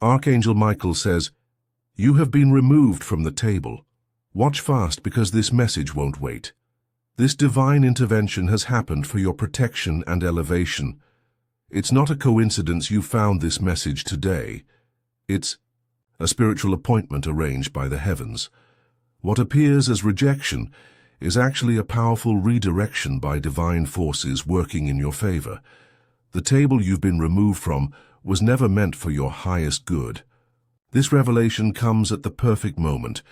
Archangel Michael says, "You have been removed from the table. Watch fast because this message won't wait." This divine intervention has happened for your protection and elevation. It's not a coincidence you found this message today. It's a spiritual appointment arranged by the heavens. What appears as rejection is actually a powerful redirection by divine forces working in your favor. The table you've been removed from was never meant for your highest good. This revelation comes at the perfect moment,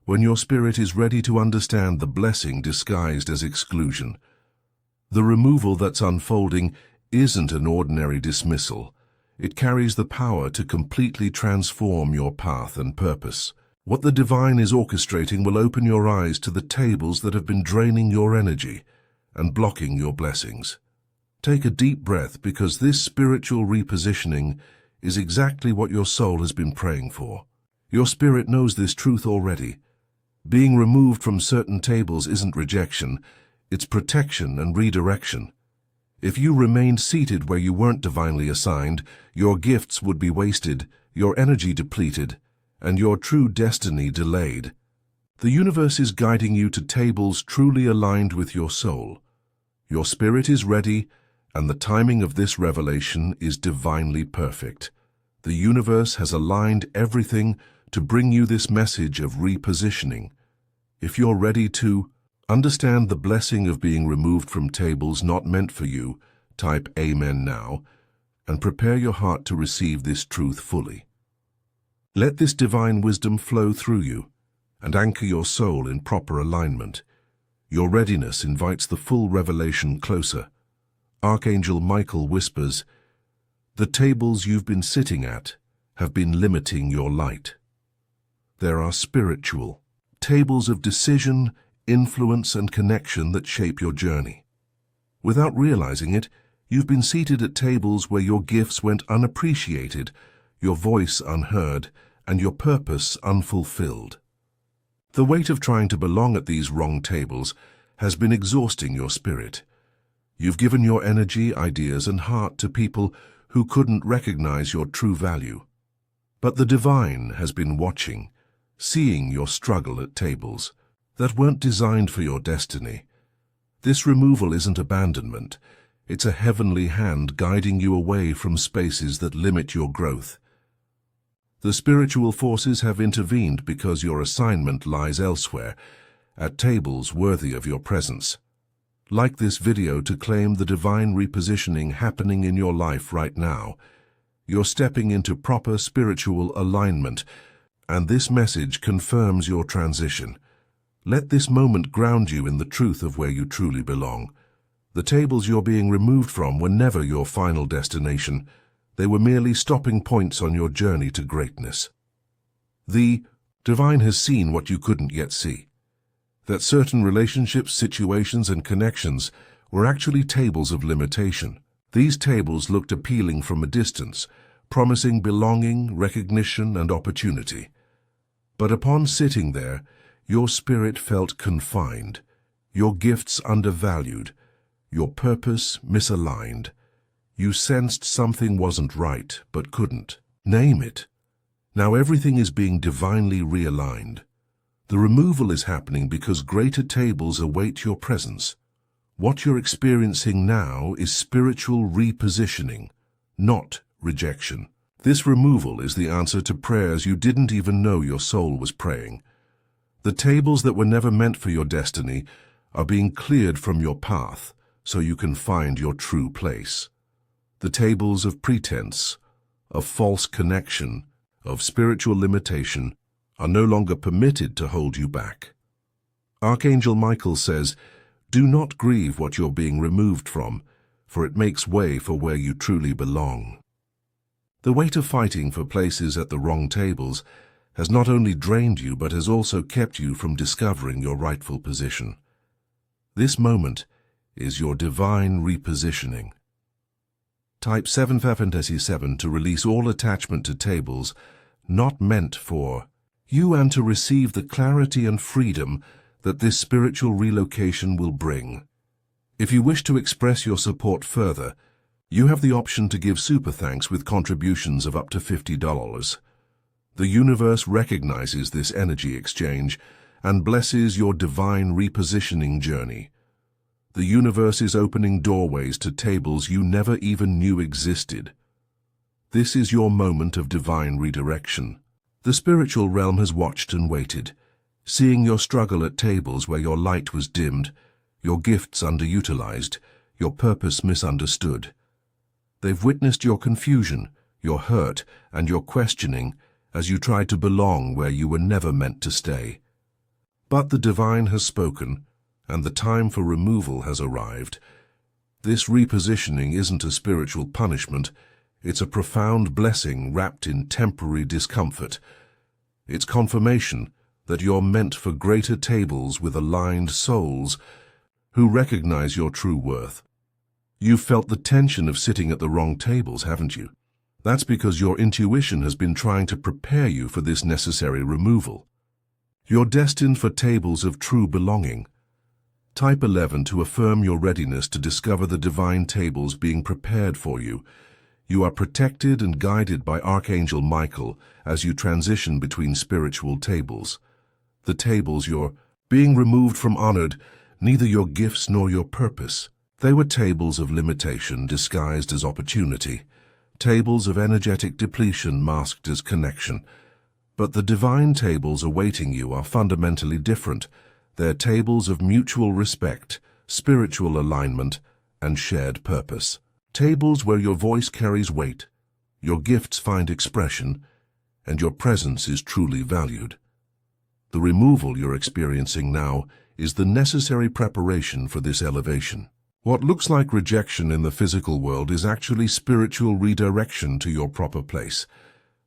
when your spirit is ready to understand the blessing disguised as exclusion. The removal that's unfolding isn't an ordinary dismissal. It carries the power to completely transform your path and purpose. What the divine is orchestrating will open your eyes to the tables that have been draining your energy and blocking your blessings. Take a deep breath, because this spiritual repositioning is exactly what your soul has been praying for. Your spirit knows this truth already. Being removed from certain tables isn't rejection, it's protection and redirection. If you remained seated where you weren't divinely assigned, your gifts would be wasted, your energy depleted, and your true destiny delayed. The universe is guiding you to tables truly aligned with your soul. Your spirit is ready, and the timing of this revelation is divinely perfect. The universe has aligned everything to bring you this message of repositioning. If you're ready to understand the blessing of being removed from tables not meant for you, type Amen now, and prepare your heart to receive this truth fully. Let this divine wisdom flow through you and anchor your soul in proper alignment. Your readiness invites the full revelation closer. Archangel Michael whispers, "The tables you've been sitting at have been limiting your light. There are spiritual tables of decision, influence, and connection that shape your journey. Without realizing it, you've been seated at tables where your gifts went unappreciated, your voice unheard, and your purpose unfulfilled. The weight of trying to belong at these wrong tables has been exhausting your spirit. You've given your energy, ideas, and heart to people who couldn't recognize your true value. But the divine has been watching, seeing your struggle at tables that weren't designed for your destiny. This removal isn't abandonment. It's a heavenly hand guiding you away from spaces that limit your growth. The spiritual forces have intervened because your assignment lies elsewhere, at tables worthy of your presence. Like this video to claim the divine repositioning happening in your life right now. You're stepping into proper spiritual alignment, and this message confirms your transition. Let this moment ground you in the truth of where you truly belong. The tables you're being removed from were never your final destination. They were merely stopping points on your journey to greatness. The divine has seen what you couldn't yet see. That certain relationships, situations, and connections were actually tables of limitation. These tables looked appealing from a distance, promising belonging, recognition, and opportunity. But upon sitting there, your spirit felt confined, your gifts undervalued, your purpose misaligned. You sensed something wasn't right, but couldn't name it. Now everything is being divinely realigned. The removal is happening because greater tables await your presence. What you're experiencing now is spiritual repositioning, not rejection. This removal is the answer to prayers you didn't even know your soul was praying. The tables that were never meant for your destiny are being cleared from your path so you can find your true place. The tables of pretense, of false connection, of spiritual limitation are no longer permitted to hold you back. Archangel Michael says, "Do not grieve what you're being removed from, for it makes way for where you truly belong." The weight of fighting for places at the wrong tables has not only drained you, but has also kept you from discovering your rightful position. This moment is your divine repositioning. Type 7 to release all attachment to tables not meant for you and to receive the clarity and freedom that this spiritual relocation will bring. If you wish to express your support further, You have the option to give super thanks with contributions of up to $50. The universe recognizes this energy exchange and blesses your divine repositioning journey. The universe is opening doorways to tables you never even knew existed. This is your moment of divine redirection. The spiritual realm has watched and waited, seeing your struggle at tables where your light was dimmed, your gifts underutilized, your purpose misunderstood. They've witnessed your confusion, your hurt, and your questioning as you tried to belong where you were never meant to stay. But the divine has spoken, and the time for removal has arrived. This repositioning isn't a spiritual punishment, it's a profound blessing wrapped in temporary discomfort. It's confirmation that you're meant for greater tables with aligned souls who recognize your true worth. You've felt the tension of sitting at the wrong tables, haven't you? That's because your intuition has been trying to prepare you for this necessary removal. You're destined for tables of true belonging. Type 11 to affirm your readiness to discover the divine tables being prepared for you. You are protected and guided by Archangel Michael as you transition between spiritual tables. The tables you're being removed from honored neither your gifts nor your purpose. They were tables of limitation disguised as opportunity, tables of energetic depletion masked as connection. But the divine tables awaiting you are fundamentally different. They're tables of mutual respect, spiritual alignment, and shared purpose. Tables where your voice carries weight, your gifts find expression, and your presence is truly valued. The removal you're experiencing now is the necessary preparation for this elevation. What looks like rejection in the physical world is actually spiritual redirection to your proper place.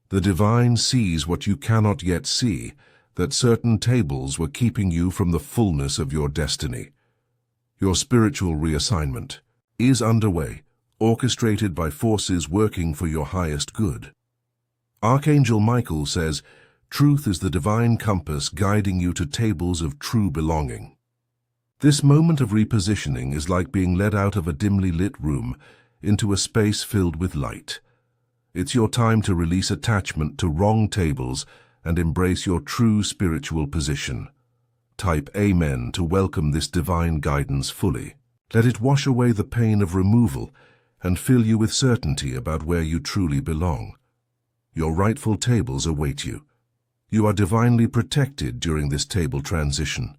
The divine sees what you cannot yet see, that certain tables were keeping you from the fullness of your destiny. Your spiritual reassignment is underway, orchestrated by forces working for your highest good. Archangel Michael says, truth is the divine compass guiding you to tables of true belonging. This moment of repositioning is like being led out of a dimly lit room into a space filled with light. It's your time to release attachment to wrong tables and embrace your true spiritual position. Type Amen to welcome this divine guidance fully. Let it wash away the pain of removal and fill you with certainty about where you truly belong. Your rightful tables await you. You are divinely protected during this table transition.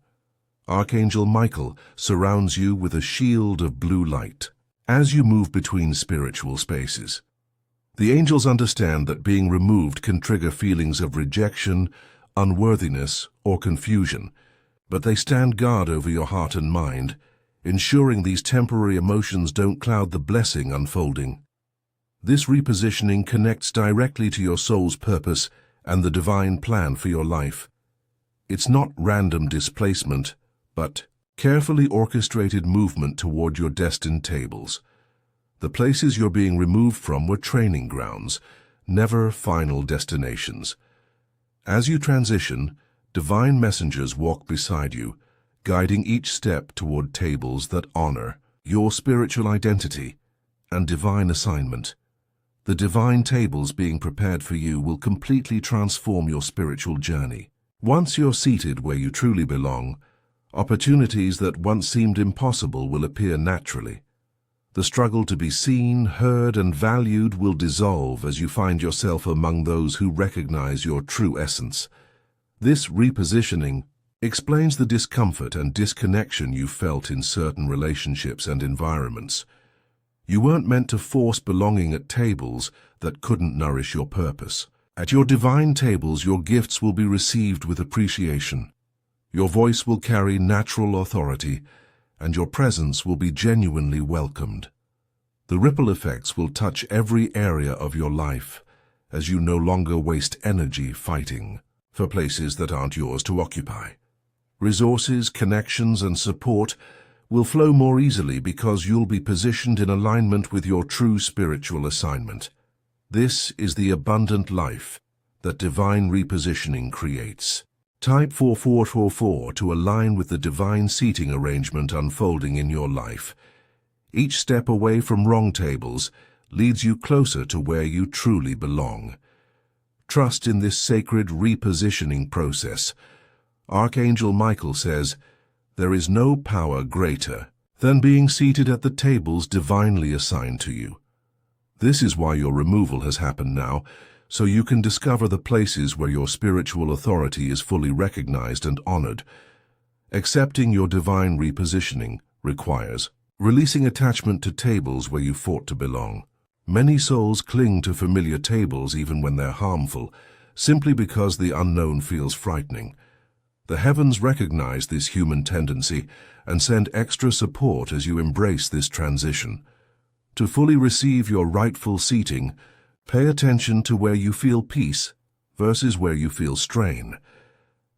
Archangel Michael surrounds you with a shield of blue light as you move between spiritual spaces. The angels understand that being removed can trigger feelings of rejection, unworthiness, or confusion, but they stand guard over your heart and mind, ensuring these temporary emotions don't cloud the blessing unfolding. This repositioning connects directly to your soul's purpose and the divine plan for your life. It's not random displacement, but carefully orchestrated movement toward your destined tables. The places you're being removed from were training grounds, never final destinations. As you transition, divine messengers walk beside you, guiding each step toward tables that honor your spiritual identity and divine assignment. The divine tables being prepared for you will completely transform your spiritual journey. Once you're seated where you truly belong, opportunities that once seemed impossible will appear naturally. The struggle to be seen, heard, and valued will dissolve as you find yourself among those who recognize your true essence. This repositioning explains the discomfort and disconnection you felt in certain relationships and environments. You weren't meant to force belonging at tables that couldn't nourish your purpose. At your divine tables, your gifts will be received with appreciation. Your voice will carry natural authority, and your presence will be genuinely welcomed. The ripple effects will touch every area of your life as you no longer waste energy fighting for places that aren't yours to occupy. Resources, connections, and support will flow more easily because you'll be positioned in alignment with your true spiritual assignment. This is the abundant life that divine repositioning creates. Type 4444 to align with the divine seating arrangement unfolding in your life. Each step away from wrong tables leads you closer to where you truly belong. Trust in this sacred repositioning process. Archangel Michael says, "There is no power greater than being seated at the tables divinely assigned to you." This is why your removal has happened now, so you can discover the places where your spiritual authority is fully recognized and honored. Accepting your divine repositioning requires releasing attachment to tables where you fought to belong. Many souls cling to familiar tables even when they're harmful, simply because the unknown feels frightening. The heavens recognize this human tendency and send extra support as you embrace this transition. To fully receive your rightful seating, pay attention to where you feel peace versus where you feel strain.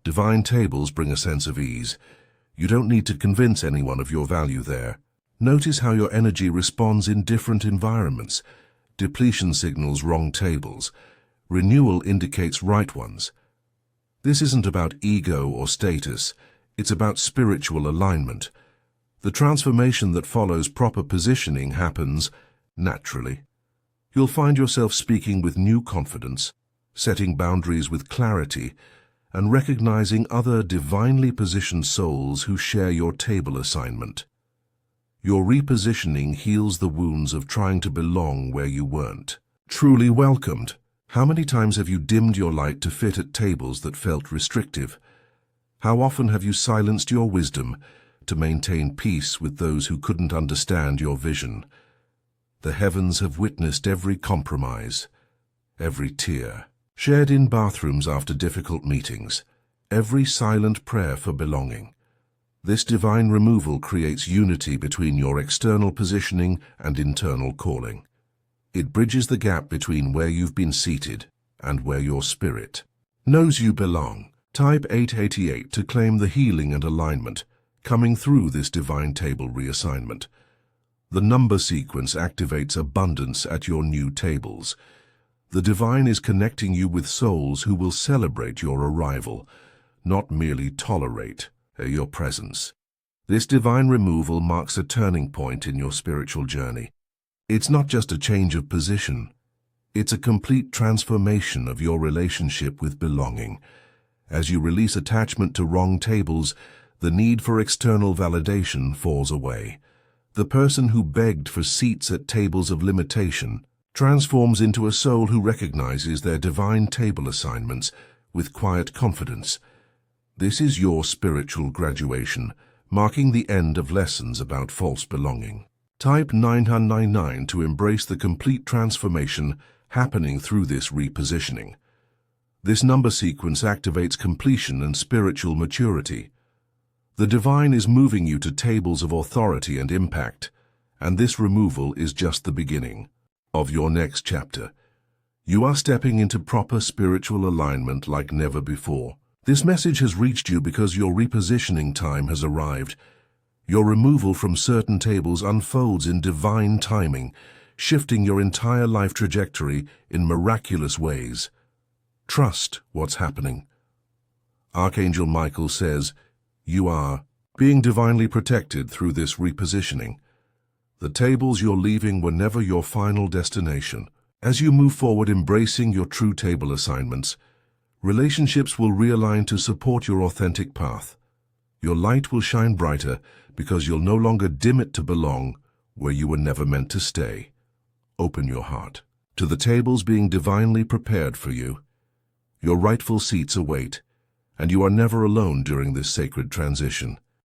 Divine tables bring a sense of ease. You don't need to convince anyone of your value there. Notice how your energy responds in different environments. Depletion signals wrong tables. Renewal indicates right ones. This isn't about ego or status. It's about spiritual alignment. The transformation that follows proper positioning happens naturally. You'll find yourself speaking with new confidence, setting boundaries with clarity, and recognizing other divinely positioned souls who share your table assignment. Your repositioning heals the wounds of trying to belong where you weren't truly welcomed. How many times have you dimmed your light to fit at tables that felt restrictive? How often have you silenced your wisdom to maintain peace with those who couldn't understand your vision? The heavens have witnessed every compromise, every tear, shared in bathrooms after difficult meetings, every silent prayer for belonging. This divine removal creates unity between your external positioning and internal calling. It bridges the gap between where you've been seated and where your spirit knows you belong. Type 888 to claim the healing and alignment coming through this divine table reassignment. The number sequence activates abundance at your new tables. The divine is connecting you with souls who will celebrate your arrival, not merely tolerate your presence. This divine removal marks a turning point in your spiritual journey. It's not just a change of position. It's a complete transformation of your relationship with belonging. As you release attachment to wrong tables, the need for external validation falls away. The person who begged for seats at tables of limitation transforms into a soul who recognizes their divine table assignments with quiet confidence. This is your spiritual graduation, marking the end of lessons about false belonging. Type 999 to embrace the complete transformation happening through this repositioning. This number sequence activates completion and spiritual maturity. The divine is moving you to tables of authority and impact, and this removal is just the beginning of your next chapter. You are stepping into proper spiritual alignment like never before. This message has reached you because your repositioning time has arrived. Your removal from certain tables unfolds in divine timing, shifting your entire life trajectory in miraculous ways. Trust what's happening. Archangel Michael says, you are being divinely protected through this repositioning. The tables you're leaving were never your final destination. As you move forward embracing your true table assignments, relationships will realign to support your authentic path. Your light will shine brighter because you'll no longer dim it to belong where you were never meant to stay. Open your heart to the tables being divinely prepared for you. Your rightful seats await, and you are never alone during this sacred transition.